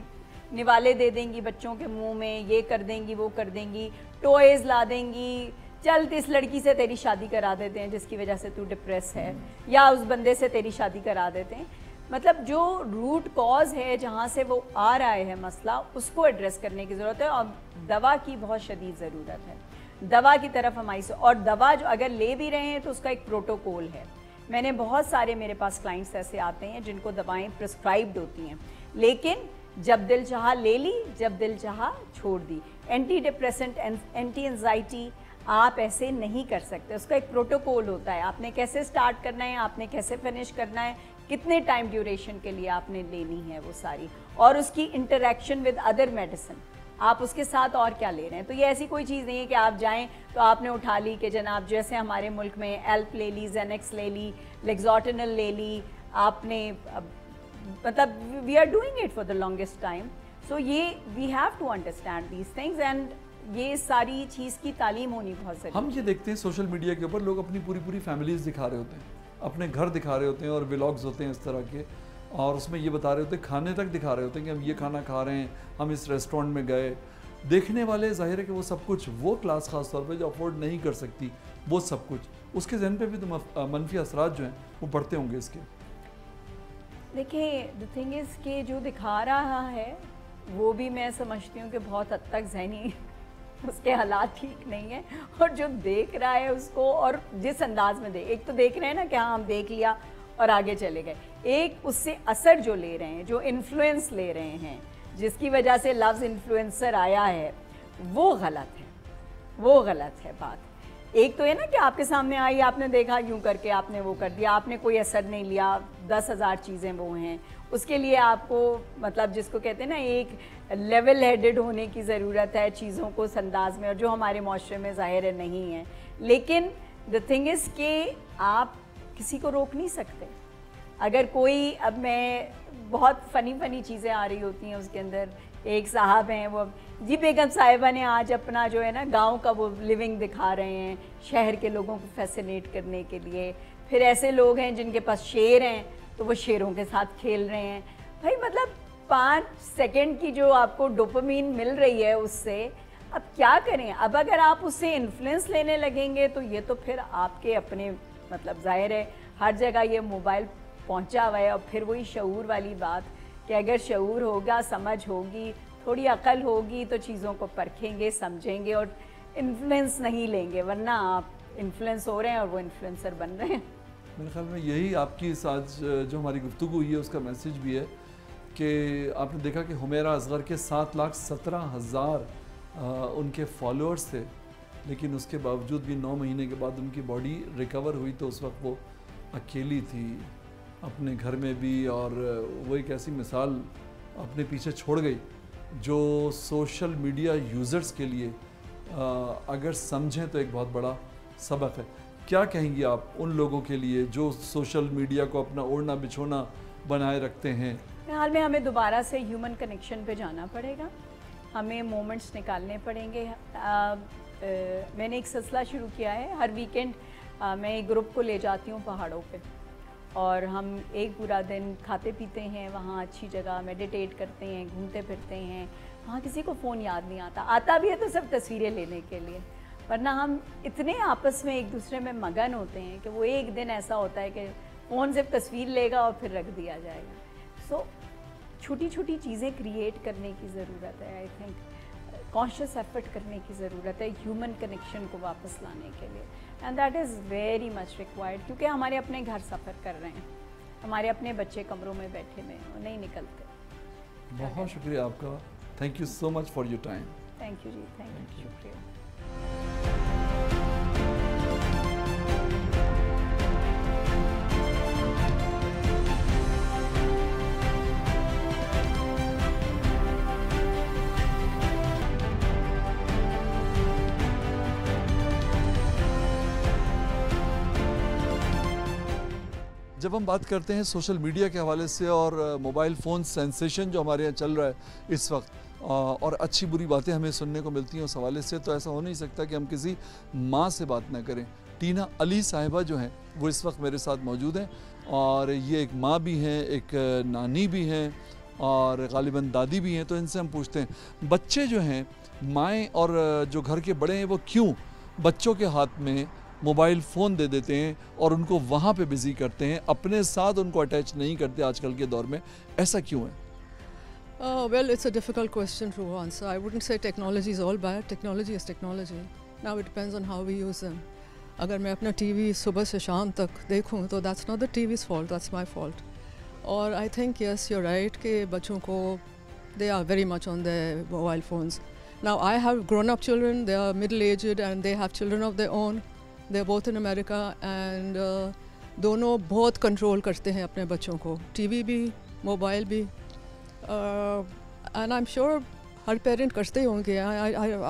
G: निवाले दे देंगी बच्चों के मुंह में, ये कर देंगी वो कर देंगी, टॉयज़ ला देंगी, चल इस लड़की से तेरी शादी करा देते हैं जिसकी वजह से तू डिप्रेस है, या उस बंदे से तेरी शादी करा देते हैं। मतलब जो रूट कॉज है, जहाँ से वो आ रहा है मसला, उसको एड्रेस करने की ज़रूरत है, और दवा की बहुत शदीद ज़रूरत है। दवा की तरफ हमारी से, और दवा जो अगर ले भी रहे हैं तो उसका एक प्रोटोकॉल है। मैंने बहुत सारे, मेरे पास क्लाइंट्स ऐसे आते हैं जिनको दवाएं प्रिस्क्राइब्ड होती हैं, लेकिन जब दिल चाहा ले ली, जब दिल चाहा छोड़ दी। एंटी डिप्रेसेंट, एंटी एंजाइटी आप ऐसे नहीं कर सकते, उसका एक प्रोटोकॉल होता है। आपने कैसे स्टार्ट करना है, आपने कैसे फिनिश करना है, कितने टाइम ड्यूरेशन के लिए आपने लेनी है वो सारी, और उसकी इंटरेक्शन विद अदर मेडिसिन, आप उसके साथ और क्या ले रहे हैं। तो ये ऐसी कोई चीज़ नहीं है कि आप जाएं तो आपने उठा ली कि जनाब जैसे हमारे मुल्क में एल्प ले ली, जेनेक्स ले ली, लेक्सोटिनल ले ली आपने, मतलब we are doing it for the longest time. So ये we have to understand these things, and ये सारी चीज़ की तालीम होनी बहुत ज़रूरी है।
A: हम ये देखते हैं सोशल मीडिया के ऊपर लोग अपनी पूरी पूरी फैमिलीज़ दिखा रहे होते हैं, अपने घर दिखा रहे होते हैं, और व्लॉग्स होते हैं इस तरह के, और उसमें ये बता रहे होते हैं, खाने तक दिखा रहे होते हैं कि हम ये खाना खा रहे हैं, हम इस रेस्टोरेंट में गए। देखने वाले जाहिर है कि वो सब कुछ, वो क्लास ख़ास तौर पे जो अफोर्ड नहीं कर सकती वो सब कुछ, उसके जहन पे भी तो मनफी असरात जो हैं वो पड़ते होंगे इसके।
G: देखिए, द थिंग इज़ कि जो दिखा रहा है वो भी मैं समझती हूँ कि बहुत हद तक ज़हनी उसके हालात ठीक नहीं है, और जो देख रहा है उसको, और जिस अंदाज में एक तो देख रहे हैं ना कि हाँ हम देख लिया और आगे चले गए, एक उससे असर जो ले रहे हैं, जो इन्फ्लुएंस ले रहे हैं, जिसकी वजह से लफ्ज़ इन्फ्लुएंसर आया है, वो गलत है, वो गलत है बात। एक तो है ना कि आपके सामने आई, आपने देखा यूं करके आपने वो कर दिया, आपने कोई असर नहीं लिया, 10,000 चीज़ें वो हैं, उसके लिए आपको, मतलब जिसको कहते हैं ना, एक लेवल हेडेड होने की ज़रूरत है चीज़ों को इस अंदाज में, और जो हमारे माशरे में ज़ाहिर है नहीं है। लेकिन द थिंग इज़ कि आप किसी को रोक नहीं सकते। अगर कोई, अब मैं बहुत फ़नी चीज़ें आ रही होती हैं उसके अंदर एक साहब हैं वो जी बेगम साहिबा ने आज अपना जो है ना गांव का वो लिविंग दिखा रहे हैं शहर के लोगों को फैसिनेट करने के लिए। फिर ऐसे लोग हैं जिनके पास शेर हैं तो वो शेरों के साथ खेल रहे हैं। भाई मतलब 5 सेकंड की जो आपको डोपामीन मिल रही है उससे अब क्या करें। अब अगर आप उससे इन्फ्लुएंस लेने लगेंगे तो ये तो फिर आपके अपने मतलब जाहिर है हर जगह ये मोबाइल पहुंचा हुआ है। और फिर वही शऊर वाली बात कि अगर शऊर होगा, समझ होगी, थोड़ी अकल होगी तो चीज़ों को परखेंगे, समझेंगे और इन्फ्लुएंस नहीं लेंगे, वरना आप इन्फ्लुएंस हो रहे हैं और वो इन्फ्लुएंसर बन रहे हैं।
A: मेरे ख्याल में यही आपकी इस आज जो हमारी गुफ्तगू हुई है उसका मैसेज भी है कि आपने देखा कि हुमैरा असगर के 7,17,000 उनके फॉलोअर्स थे, लेकिन उसके बावजूद भी 9 महीने के बाद उनकी बॉडी रिकवर हुई तो उस वक्त वो अकेली थी अपने घर में भी। और वो एक ऐसी मिसाल अपने पीछे छोड़ गई जो सोशल मीडिया यूज़र्स के लिए अगर समझें तो एक बहुत बड़ा सबक है। क्या कहेंगी आप उन लोगों के लिए जो सोशल मीडिया को अपना ओढ़ना बिछोना बनाए रखते हैं?
G: हाल में हमें दोबारा से ह्यूमन कनेक्शन पे जाना पड़ेगा, हमें मोमेंट्स निकालने पड़ेंगे। मैंने एक सिलसिला शुरू किया है, हर वीकेंड मैं एक ग्रुप को ले जाती हूँ पहाड़ों पे और हम एक पूरा दिन खाते पीते हैं वहाँ, अच्छी जगह मेडिटेट करते हैं, घूमते फिरते हैं। वहाँ किसी को फ़ोन याद नहीं आता, आता भी है तो सब तस्वीरें लेने के लिए, वरना हम इतने आपस में एक दूसरे में मगन होते हैं कि वो एक दिन ऐसा होता है कि फ़ोन से तस्वीर लेगा और फिर रख दिया जाएगा। सो छोटी छोटी चीज़ें क्रिएट करने की ज़रूरत है। आई थिंक कॉन्शियस एफर्ट करने की ज़रूरत है ह्यूमन कनेक्शन को वापस लाने के लिए, and that is very much required, क्योंकि हमारे अपने घर सफ़र कर रहे हैं, हमारे अपने बच्चे कमरों में बैठे हुए हैं और नहीं निकलते।
A: बहुत शुक्रिया आपका, thank you so much for your time.
G: Thank you जी, थैंक यू, शुक्रिया।
A: जब हम बात करते हैं सोशल मीडिया के हवाले से और मोबाइल फ़ोन सेंसेशन जो हमारे यहाँ चल रहा है इस वक्त, और अच्छी बुरी बातें हमें सुनने को मिलती हैं उस हवाले से, तो ऐसा हो नहीं सकता कि हम किसी माँ से बात ना करें। टीना अली साहिबा जो हैं वो इस वक्त मेरे साथ मौजूद हैं और ये एक माँ भी हैं, एक नानी भी हैं और ग़ालिबन दादी भी हैं। तो इनसे हम पूछते हैं बच्चे जो हैं, माएँ और जो घर के बड़े हैं वो क्यों बच्चों के हाथ में मोबाइल फ़ोन दे देते हैं और उनको वहाँ पे बिज़ी करते हैं, अपने साथ उनको अटैच नहीं करते आजकल के दौर में, ऐसा क्यों है?
H: Well, it's a difficult question to answer. I wouldn't say technology is all bad. Technology is technology. Now it depends on how we use them. अगर मैं अपना टीवी सुबह से शाम तक देखूं तो that's not the TV's fault, that's my fault. और I think yes, you're right कि बच्चों को they are very much on their mobile phones. Now I have grown-up children, they are middle-aged and they have children of their own. They're both in America and दोनों बहुत control करते हैं अपने बच्चों को, टीवी भी, मोबाइल भी, and I'm sure her parent करते होंगे.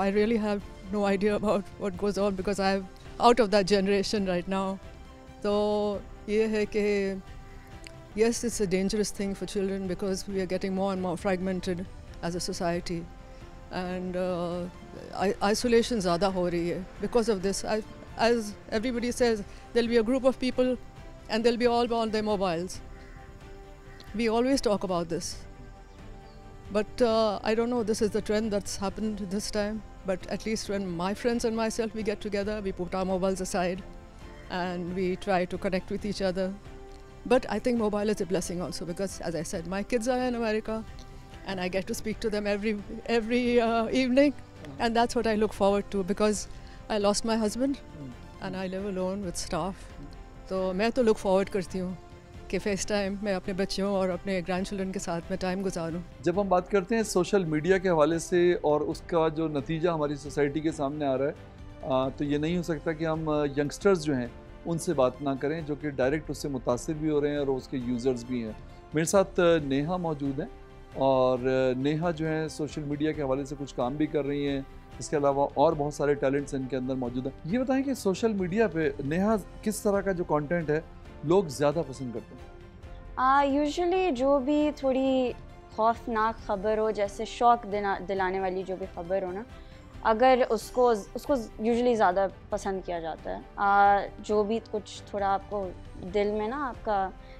H: I really have no idea about what goes on because I'm out of that generation right now. तो ये है कि yes, it's a dangerous thing for children because we are getting more and more fragmented as a society and isolation ज़्यादा हो रही है because of this. As everybody says, there'll be a group of people and they'll be all on their mobiles. We always talk about this. But I don't know, this is the trend that's happened this time. But at least when my friends and myself, we get together, we put our mobiles aside and we try to connect with each other. But I think mobile is a blessing also because, as I said, my kids are in America and I get to speak to them every evening. And that's what I look forward to because I lost my husband and I live alone with staff. तो मैं तो look forward करती हूँ कि face time मैं अपने बच्चों और अपने ग्रैंड चिल्ड्रन के साथ में टाइम गुजारूं।
A: जब हम बात करते हैं सोशल मीडिया के हवाले से और उसका जो नतीजा हमारी सोसाइटी के सामने आ रहा है, तो ये नहीं हो सकता कि हम यंगस्टर्स जो हैं उनसे बात ना करें जो कि डायरेक्ट उससे मुतासिर भी हो रहे हैं और उसके यूज़र्स भी हैं। मेरे साथ नेहा मौजूद हैं और नेहा जो है सोशल मीडिया के हवाले से कुछ काम भी कर रही हैं, इसके अलावा और बहुत सारे टैलेंट्स इनके अंदर मौजूद हैं। ये बताएं कि सोशल मीडिया पे नेहा किस तरह का जो कंटेंट है लोग ज़्यादा पसंद करते हैं?
I: यूजुअली जो भी थोड़ी खौफनाक ख़बर हो, जैसे शौक दिलाने वाली जो भी ख़बर हो ना, अगर उसको यूजुअली ज़्यादा पसंद किया जाता है। जो भी कुछ थोड़ा आपको दिल में ना आपका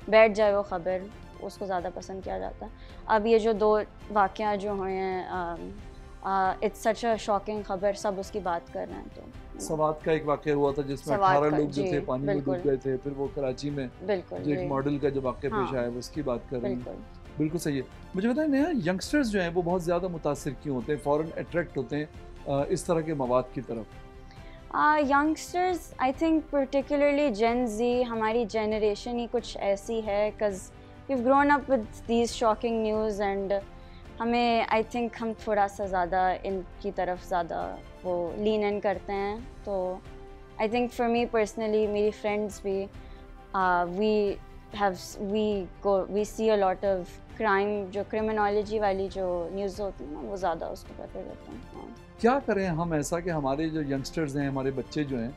I: बैठ जाए वो ख़बर, उसको ज़्यादा पसंद किया जाता है। अब ये जो 2 वाक़या जो हुए हैं, इट्स सच अ शॉकिंग ख़बर, सब उसकी बात कर रहे हैं। तो
A: सवात का एक वाक़या हुआ था जिसमें 18 लोग जो थे पानी में डूब गए थे, फिर वो कराची में जो एक मॉडल का जो वाक़या पेश आया उसकी बात कर रहे हैं। बिल्कुल सही है। मुझे बताएं नया, यंगस्टर्स जो हैं वो बहुत ज़्यादा मुतासिर क्यों होते हैं, फ़ौरन अट्रैक्ट होते हैं इस तरह के मवाद की तरफ?
I: Youngsters I think particularly Gen Z, हमारी जनरेशन ही कुछ ऐसी है, because we have grown up with these shocking news and हमें आई थिंक हम थोड़ा सा ज़्यादा इनकी तरफ ज़्यादा वो लीन इन करते हैं। तो I think for me personally, मेरी फ्रेंड्स भी, we see a lot of crime, जो क्रिमिनोलॉजी वाली जो न्यूज़ होती है ना, वो ज़्यादा उसको प्रेफर करते हैं।
A: क्या करें हम ऐसा कि हमारे जो यंगस्टर्स हैं, हमारे बच्चे जो हैं,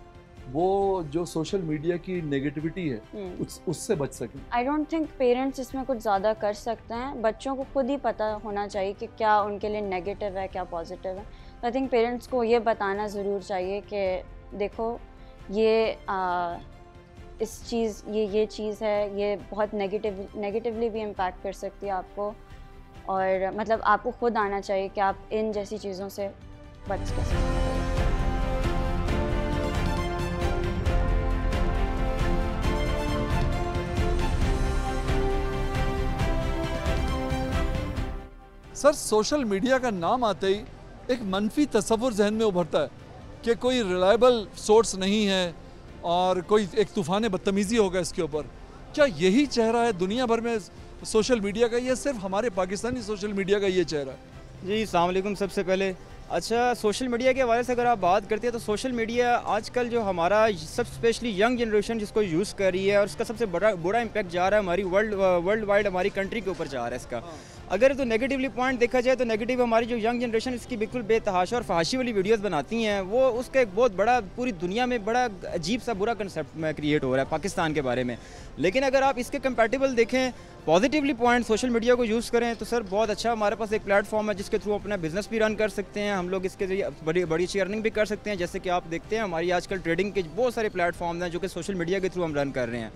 A: वो जो सोशल मीडिया की नेगेटिविटी है उससे बच सकें? आई
I: डोंट थिंक पेरेंट्स इसमें कुछ ज़्यादा कर सकते हैं। बच्चों को खुद ही पता होना चाहिए कि क्या उनके लिए नेगेटिव है, क्या पॉजिटिव है। तो आई थिंक पेरेंट्स को ये बताना ज़रूर चाहिए कि देखो ये ये चीज़ है, ये बहुत नेगेटिवली भी इम्पैक्ट कर सकती है आपको, और मतलब आपको खुद आना चाहिए कि आप इन जैसी चीज़ों से बच सकते हैं।
A: सर, सोशल मीडिया का नाम आते ही एक मनफी तस्वुर जहन में उभरता है कि कोई रिलायबल सोर्स नहीं है और कोई एक तूफ़ान बदतमीज़ी होगा इसके ऊपर। क्या यही चेहरा है दुनिया भर में सोशल मीडिया का, या सिर्फ हमारे पाकिस्तानी सोशल मीडिया का ये चेहरा है?
J: जी, अस्सलाम वालेकुम। सबसे पहले अच्छा, सोशल मीडिया के हवाले से अगर आप बात करते हैं तो सोशल मीडिया आजकल जो हमारा सब स्पेशली यंग जनरेशन जिसको यूज़ कर रही है, और उसका सबसे बुरा इम्पैक्ट जा रहा है हमारी वर्ल्ड वाइड हमारी कंट्री के ऊपर जा रहा है इसका। अगर तो नेगेटिवली पॉइंट देखा जाए तो नेगेटिव हमारी जो यंग जनरेशन इसकी बिल्कुल बेतहाशा और फहाशी वाली वीडियोस बनाती हैं, वो उसका एक बहुत बड़ा पूरी दुनिया में बड़ा अजीब सा बुरा कंसेप्ट क्रिएट हो रहा है पाकिस्तान के बारे में। लेकिन अगर आप इसके कंपैटिबल देखें, पॉजिटिवली पॉइंट सोशल मीडिया को यूज़ करें तो सर बहुत अच्छा हमारे पास एक प्लेटफॉर्म है जिसके थ्रू अपना बिजनेस भी रन कर सकते हैं। हम लोग इसके जरिए बड़ी अच्छी अर्निंग भी कर सकते हैं। जैसे कि आप देखते हैं हमारी आजकल ट्रेडिंग के बहुत सारे प्लेटफॉर्म हैं जो कि सोशल मीडिया के थ्रू हम रन कर रहे हैं।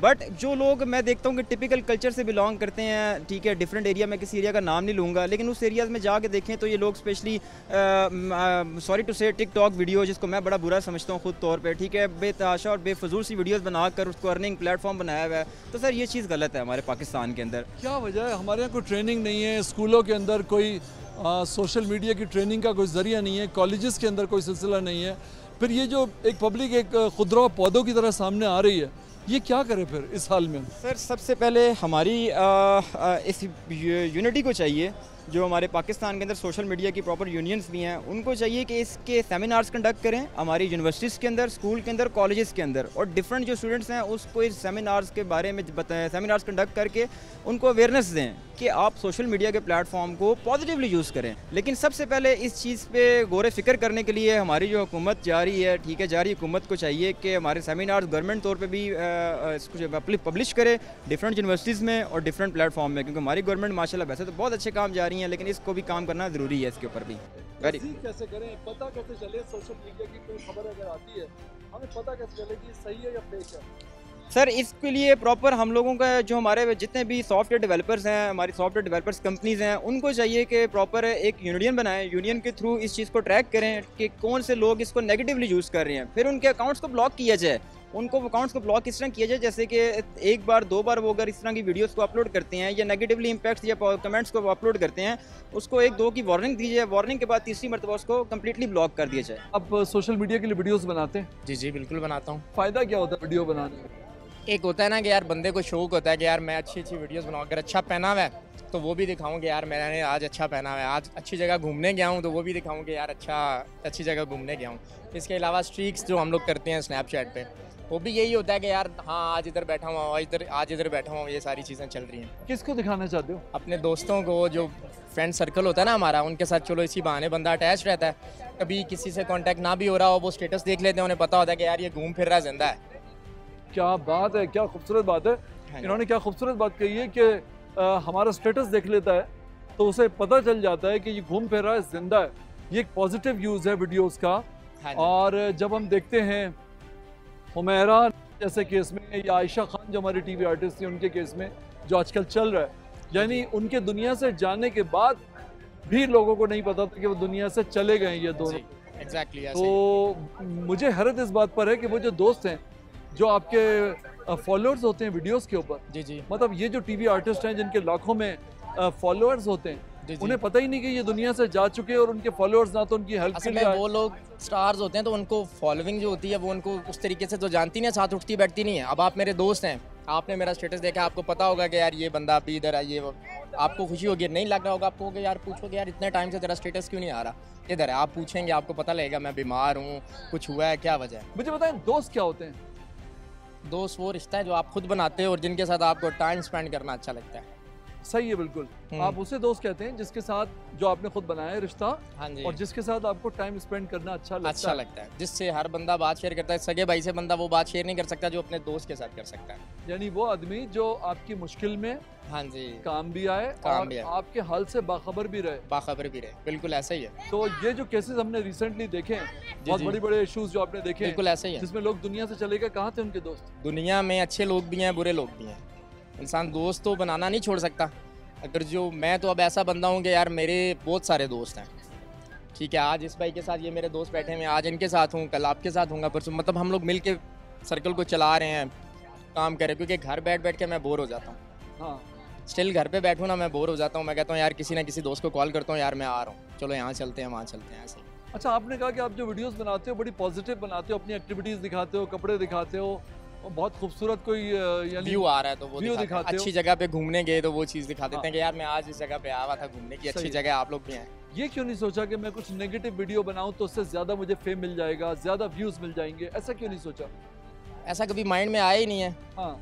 J: बट जो लोग मैं देखता हूँ कि टिपिकल कल्चर से बिलोंग करते हैं, ठीक है, डिफरेंट एरिया में, किसी एरिया का नाम नहीं लूँगा, लेकिन उस एरियाज़ में जाके देखें तो ये लोग स्पेशली सॉरी टू से टिकटॉक वीडियो, जिसको मैं बड़ा बुरा समझता हूँ खुद तौर पे, ठीक है, बेतहाशा और बेफजूल सी वीडियोस बनाकर उसको अर्निंग प्लेटफॉर्म बनाया हुआ है। तो सर ये चीज़ गलत है हमारे पाकिस्तान के अंदर।
A: क्या वजह है? हमारे यहाँ कोई ट्रेनिंग नहीं है, स्कूलों के अंदर कोई सोशल मीडिया की ट्रेनिंग का कोई ज़रिया नहीं है, कॉलेजेस के अंदर कोई सिलसिला नहीं है, फिर ये जो एक पब्लिक एक खुदरा पौधों की तरह सामने आ रही है, ये क्या करे फिर इस हाल में?
J: सर सबसे पहले हमारी इस यूनिटी को चाहिए, जो हमारे पाकिस्तान के अंदर सोशल मीडिया की प्रॉपर यूनियंस भी हैं, उनको चाहिए कि इसके सेमिनार्स कंडक्ट करें हमारी यूनिवर्सिटीज़ के अंदर, स्कूल के अंदर, कॉलेजेस के अंदर, और डिफरेंट जो स्टूडेंट्स हैं उसको इस सेमिनार्स के बारे में बताएं, सेमिनार्स कंडक्ट करके उनको अवेयरनेस दें कि आप सोशल मीडिया के प्लेटफॉर्म को पॉजिटिवली यूज़ करें। लेकिन सबसे पहले इस चीज़ पे गौर फिक्र करने के लिए हमारी जो हुकूमत जा रही है, ठीक है, जा रही हुकूमत को चाहिए कि हमारे सेमिनार्स गवर्नमेंट तौर पे भी इसको पब्लिश करे डिफरेंट यूनिवर्सिटीज़ में और डिफरेंट प्लेटफॉर्म में, क्योंकि हमारी गवर्नमेंट माशाल्लाह वैसे तो बहुत अच्छे काम जा रही हैं, लेकिन इसको भी काम करना ज़रूरी है इसके ऊपर भी।
A: कैसे करें, पता कैसे चले सोशल मीडिया की कोई खबर अगर आती है, हमें पता कैसे चले कि सही है या फेक है?
J: सर इसके लिए प्रॉपर हम लोगों का जो हमारे जितने भी सॉफ्टवेयर डेवलपर्स हैं, हमारी सॉफ्टवेयर डेवलपर्स कंपनीज़ हैं, उनको चाहिए कि प्रॉपर एक यूनियन बनाएं, यूनियन के थ्रू इस चीज़ को ट्रैक करें कि कौन से लोग इसको नेगेटिवली यूज़ कर रहे हैं, फिर उनके अकाउंट्स को ब्लॉक किया जाए। उनको अकाउंट्स को ब्लॉक इस तरह किया जाए जैसे कि एक बार 2 बार वो अगर इस तरह की वीडियोस को अपलोड करते हैं या नेगेटिवली इम्पैक्ट्स या कमेंट्स को अपलोड करते हैं, उसको 1-2 की वार्निंग दी जाए, वार्निंग के बाद तीसरी मरतबा उसको कम्प्लीटली ब्लॉक कर दिया जाए।
A: अब सोशल मीडिया के लिए वीडियोस बनाते हैं?
K: जी बिल्कुल बनाता हूँ।
A: फ़ायदा क्या होता है वीडियो बनाने में?
K: एक होता है ना कि यार बंदे को शौक होता है कि यार मैं अच्छी वीडियोस बनाऊँ, अगर अच्छा पहना हुआ है तो वो भी दिखाऊँ कि यार मैंने आज अच्छा पहना हुआ है, आज अच्छी जगह घूमने गया हूँ तो वो भी दिखाऊँ कि यार अच्छी जगह घूमने गया हूँ। इसके अलावा स्ट्रीक्स जो हम लोग करते हैं स्नैपचैट पे, वो भी यही होता है कि यार हाँ आज इधर बैठा हुआ, आज इधर बैठा हुआ, ये सारी चीज़ें चल रही हैं।
A: किसको दिखाना चाहते हो?
K: अपने दोस्तों को, जो फ्रेंड सर्कल होता है ना हमारा, उनके साथ चलो इसी बहाने बंदा अटैच रहता है। कभी किसी से कांटेक्ट ना भी हो रहा हो, वो स्टेटस देख लेते हैं, उन्हें पता होता है कि यार ये घूम फिर रहा है, जिंदा है।
A: क्या बात है, क्या खूबसूरत बात है। इन्होंने क्या खूबसूरत बात कही है कि हमारा स्टेटस देख लेता है तो उसे पता चल जाता है कि ये घूम फिर रहा है, जिंदा है। ये एक पॉजिटिव यूज़ है वीडियोस का।
K: हाँ जी।
A: और जब हम देखते हैं हुमैरा जैसे केस में या आयशा खान जो हमारी टीवी आर्टिस्ट थी उनके केस में जो आजकल चल रहा है, यानी उनके दुनिया से जाने के बाद भी लोगों को नहीं पता था कि वो दुनिया से चले गए ये दोनों।
K: एग्जैक्टली।
A: तो मुझे हैरत इस बात पर है कि वो जो दोस्त हैं जो आपके फॉलोअर्स होते हैं वीडियोस के ऊपर,
K: जी जी,
A: मतलब ये जो टीवी आर्टिस्ट हैं जिनके लाखों में फॉलोअर्स होते हैं,
K: जी जी।
A: उन्हें पता ही नहीं कि ये दुनिया से जा चुके हैं और उनके फॉलोअर्स ना तो उनकी हेल्प के
K: असल
A: लिए
K: में
A: आए।
K: वो लोग स्टार्स होते हैं तो उनको फॉलोइंग जो होती है वो उनको उस तरीके से तो जानती नहीं है, साथ उठती बैठती नहीं है। अब आप मेरे दोस्त हैं, आपने मेरा स्टेटस देखा, आपको पता होगा कि यार ये बंदा अभी इधर है, ये आपको खुशी होगी, नहीं लग रहा होगा आपको कि यार पूछोगे यार इतने टाइम से तेरा स्टेटस क्यों नहीं आ रहा, इधर है, आप पूछेंगे आपको पता लगेगा मैं बीमार हूँ, कुछ हुआ है, क्या वजह है।
A: मुझे बताएं दोस्त क्या होते हैं?
K: दोस्त वो रिश्ता है जो आप खुद बनाते हो और जिनके साथ आपको टाइम स्पेंड करना अच्छा लगता है।
A: सही है, बिल्कुल। आप उसे दोस्त कहते हैं जिसके साथ जो आपने खुद बनाया है रिश्ता,
K: हाँ जी,
A: और जिसके साथ आपको टाइम स्पेंड करना अच्छा
K: लगता है, जिससे हर बंदा बात शेयर करता है। सगे भाई से बंदा वो बात शेयर नहीं कर सकता जो अपने दोस्त के साथ कर सकता है।
A: यानी वो आदमी जो आपकी मुश्किल में
K: हाँ जी
A: काम भी आए और आपके हाल से बाखबर भी रहे।
K: बिल्कुल ऐसा ही है।
A: तो ये जो केसेस हमने रिसेंटली देखे हैं, बहुत बड़े बड़े इश्यूज जो आपने देखे,
K: बिल्कुल ऐसा ही है,
A: जिसमें लोग दुनिया से चले गए, कहाँ थे उनके दोस्त?
K: दुनिया में अच्छे लोग भी हैं, बुरे लोग भी हैं। इंसान दोस्त तो बनाना नहीं छोड़ सकता। अगर जो मैं तो अब ऐसा बंदा हूँ कि यार मेरे बहुत सारे दोस्त हैं, ठीक है, आज इस भाई के साथ ये मेरे दोस्त बैठे हैं, आज इनके साथ हूँ, कल आपके साथ हूँगा, परसों, मतलब हम लोग मिल के सर्कल को चला रहे हैं, काम करें, क्योंकि घर बैठ के मैं बोर हो जाता हूँ।
A: हाँ,
K: स्टिल घर पे बैठूँ ना मैं बोर हो जाता हूँ। मैं कहता हूँ यार किसी ना किसी दोस्त को कॉल करता हूँ, यार मैं आ रहा हूँ, चलो यहाँ चलते हैं, वहाँ चलते हैं, ऐसे।
A: अच्छा, आपने कहा कि आप जो वीडियोस बनाते हो बड़ी पॉजिटिव बनाते हो, अपनी एक्टिविटीज़ दिखाते हो, कपड़े दिखाते हो, बहुत खूबसूरत कोई
K: व्यू आ रहा है तो वो
A: दिखाते हो।
K: अच्छी जगह पे घूमने गए तो वो चीज़ दिखा देते हैं कि यार मैं आज इस जगह पे आया हुआ था घूमने की, अच्छी जगह आप लोग भी हैं।
A: ये क्यों नहीं सोचा कि मैं कुछ नेगेटिव वीडियो बनाऊं तो उससे ज़्यादा मुझे फेम मिल जाएगा, ज़्यादा व्यूज़ मिल जाएंगे? ऐसा क्यों नहीं सोचा?
K: ऐसा कभी माइंड में आया ही नहीं है।
A: हाँ,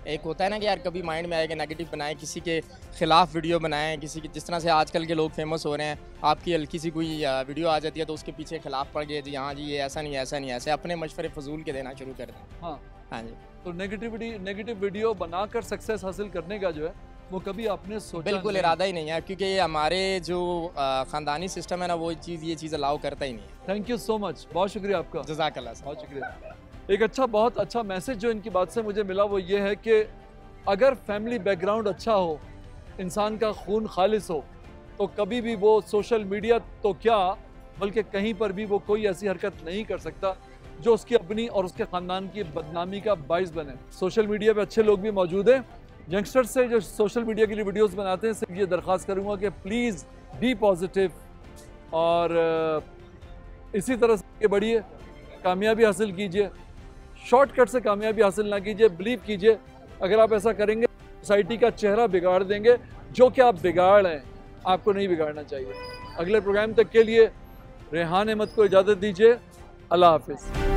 K: एक होता है ना कि यार कभी माइंड में आएगा नेगेटिव बनाएं, किसी के खिलाफ वीडियो बनाएं, किसी के, जिस तरह से आजकल के लोग फेमस हो रहे हैं, आपकी हल्की सी कोई वीडियो आ जाती है तो उसके पीछे खिलाफ पड़ गए जी, हाँ जी ये ऐसा नहीं ऐसे अपने मशवरे फजूल के देना शुरू कर दें।
A: हाँ
K: हाँ जी,
A: तो नेगेटिव वीडियो बनाकर सक्सेस हासिल करने का जो है वो कभी आपने सोचा?
K: बिल्कुल इरादा ही नहीं है, क्योंकि ये हमारे जो ख़ानदानी सिस्टम है ना, वो ये चीज़ अलाउ करता ही नहीं है।
A: थैंक यू सो मच, बहुत शुक्रिया आपका।
K: जज़ाकल्लाह,
A: बहुत शुक्रिया। एक बहुत अच्छा मैसेज जो इनकी बात से मुझे मिला वो ये है कि अगर फैमिली बैकग्राउंड अच्छा हो, इंसान का खून खालिस हो, तो कभी भी वो सोशल मीडिया तो क्या बल्कि कहीं पर भी वो कोई ऐसी हरकत नहीं कर सकता जो उसकी अपनी और उसके ख़ानदान की बदनामी का बाइस बने। सोशल मीडिया पे अच्छे लोग भी मौजूद हैं। यंगस्टर्स से जो सोशल मीडिया के लिए वीडियोस बनाते हैं, सिर्फ ये दरख्वास्त करूँगा कि प्लीज़ बी पॉजिटिव और इसी तरह से बढ़िए, कामयाबी हासिल कीजिए, शॉर्टकट से कामयाबी हासिल ना कीजिए। बिलीव कीजिए, अगर आप ऐसा करेंगे सोसाइटी का चेहरा बिगाड़ देंगे, जो कि आप बिगाड़ हैं, आपको नहीं बिगाड़ना चाहिए। अगले प्रोग्राम तक के लिए रेहान अहमद को इजाज़त दीजिए। अल्लाह हाफिज़।